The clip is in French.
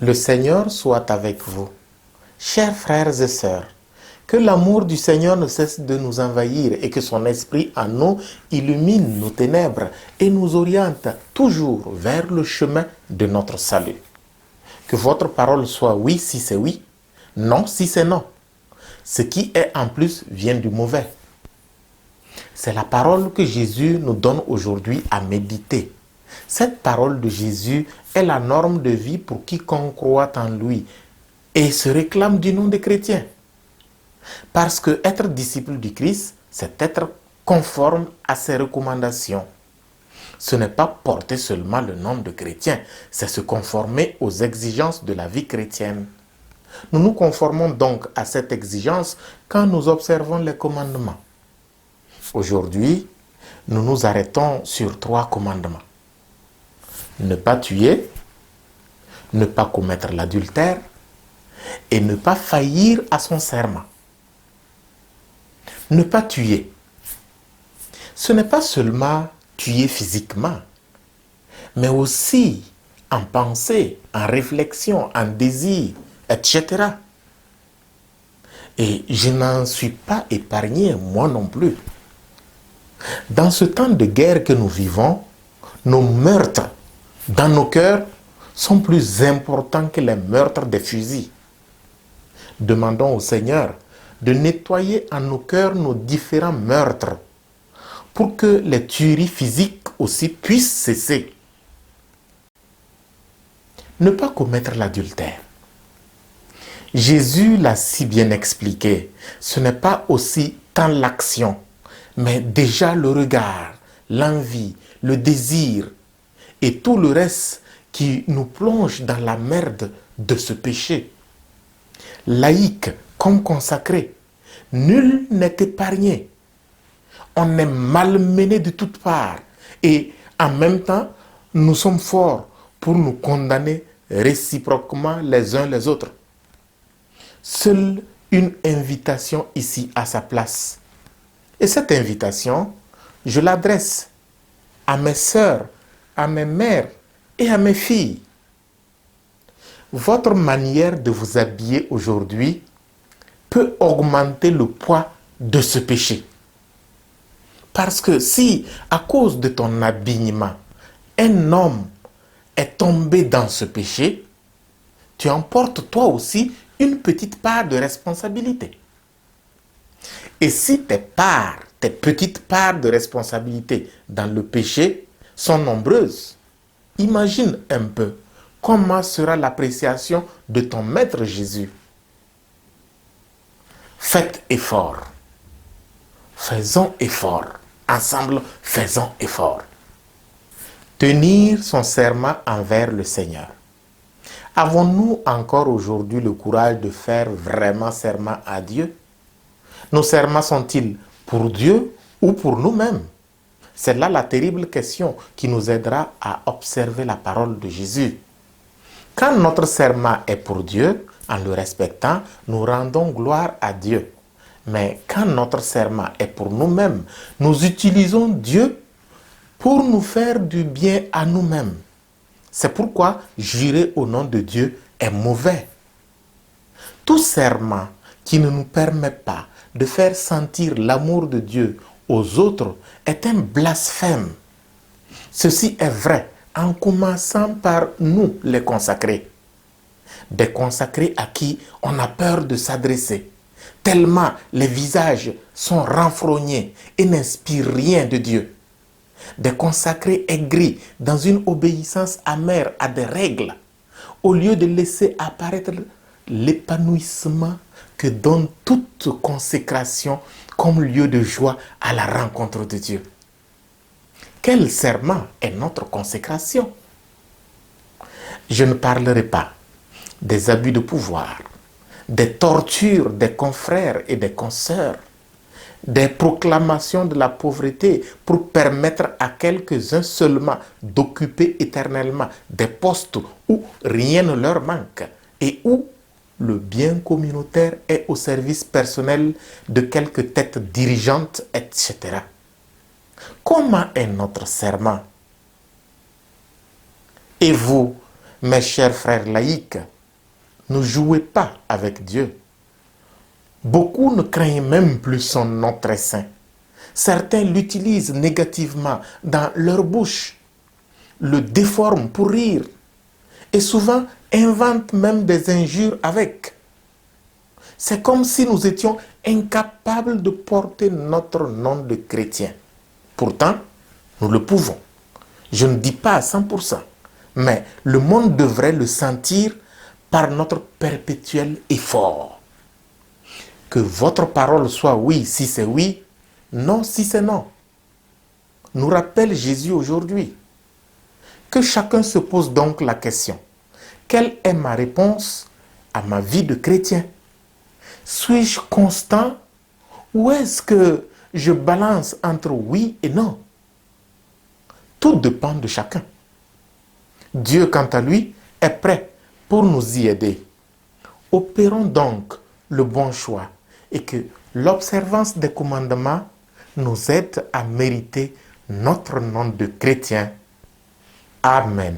Le Seigneur soit avec vous. Chers frères et sœurs, que l'amour du Seigneur ne cesse de nous envahir et que son esprit en nous illumine nos ténèbres et nous oriente toujours vers le chemin de notre salut. Que votre parole soit oui si c'est oui, non si c'est non. Ce qui est en plus vient du mauvais. C'est la parole que Jésus nous donne aujourd'hui à méditer. Cette parole de Jésus est la norme de vie pour quiconque croit en lui et se réclame du nom des chrétiens. Parce que être disciple du Christ, c'est être conforme à ses recommandations. Ce n'est pas porter seulement le nom de chrétien, c'est se conformer aux exigences de la vie chrétienne. Nous nous conformons donc à cette exigence quand nous observons les commandements. Aujourd'hui, nous nous arrêtons sur 3 commandements. Ne pas tuer, ne pas commettre l'adultère et ne pas faillir à son serment. Ne pas tuer. Ce n'est pas seulement tuer physiquement, mais aussi en pensée, en réflexion, en désir, etc. Et je n'en suis pas épargné, moi non plus. Dans ce temps de guerre que nous vivons, nos meurtres dans nos cœurs sont plus importants que les meurtres des fusils. Demandons au Seigneur de nettoyer en nos cœurs nos différents meurtres pour que les tueries physiques aussi puissent cesser. Ne pas commettre l'adultère. Jésus l'a si bien expliqué. Ce n'est pas aussi tant l'action, mais déjà le regard, l'envie, le désir et tout le reste qui nous plonge dans la merde de ce péché. Laïque comme consacré, nul n'est épargné. On est malmené de toutes parts et en même temps, nous sommes forts pour nous condamner réciproquement les uns les autres. Seule une invitation ici à sa place. Et cette invitation, je l'adresse à mes sœurs, à mes mères et à mes filles. Votre manière de vous habiller aujourd'hui peut augmenter le poids de ce péché. Parce que si, à cause de ton habillement, un homme est tombé dans ce péché, tu emportes toi aussi une petite part de responsabilité. Et si tes petites parts de responsabilité dans le péché sont nombreuses, imagine un peu comment sera l'appréciation de ton Maître Jésus. Faites effort. Faisons effort. Ensemble, faisons effort. Tenir son serment envers le Seigneur. Avons-nous encore aujourd'hui le courage de faire vraiment serment à Dieu? Nos serments sont-ils pour Dieu ou pour nous-mêmes? C'est là la terrible question qui nous aidera à observer la parole de Jésus. Quand notre serment est pour Dieu, en le respectant, nous rendons gloire à Dieu. Mais quand notre serment est pour nous-mêmes, nous utilisons Dieu pour nous faire du bien à nous-mêmes. C'est pourquoi jurer au nom de Dieu est mauvais. Tout serment qui ne nous permet pas de faire sentir l'amour de Dieu aux autres est un blasphème. Ceci est vrai en commençant par nous les consacrés. Des consacrés à qui on a peur de s'adresser, tellement les visages sont renfrognés et n'inspirent rien de Dieu. Des consacrés aigris dans une obéissance amère à des règles, au lieu de laisser apparaître l'épanouissement que donne toute consécration comme lieu de joie à la rencontre de Dieu. Quel serment est notre consécration? Je ne parlerai pas des abus de pouvoir, des tortures des confrères et des consoeurs, des proclamations de la pauvreté pour permettre à quelques-uns seulement d'occuper éternellement des postes où rien ne leur manque et où le bien communautaire est au service personnel de quelques têtes dirigeantes, etc. Comment est notre serment? Et vous, Mes chers frères laïcs, ne jouez pas avec Dieu. Beaucoup ne craignent même plus son nom très saint. Certains l'utilisent négativement dans leur bouche, le déforment pour rire et souvent inventent même des injures avec. C'est comme si nous étions incapables de porter notre nom de chrétien. Pourtant, nous le pouvons. Je ne dis pas à 100%, mais le monde devrait le sentir par notre perpétuel effort. Que votre parole soit oui si c'est oui, non si c'est non. Nous rappelle Jésus aujourd'hui. Que chacun se pose donc la question. Quelle est ma réponse à ma vie de chrétien? Suis-je constant ou est-ce que je balance entre oui et non? Tout dépend de chacun. Dieu, quant à lui, est prêt pour nous y aider. Opérons donc le bon choix et que l'observance des commandements nous aide à mériter notre nom de chrétien. Amen.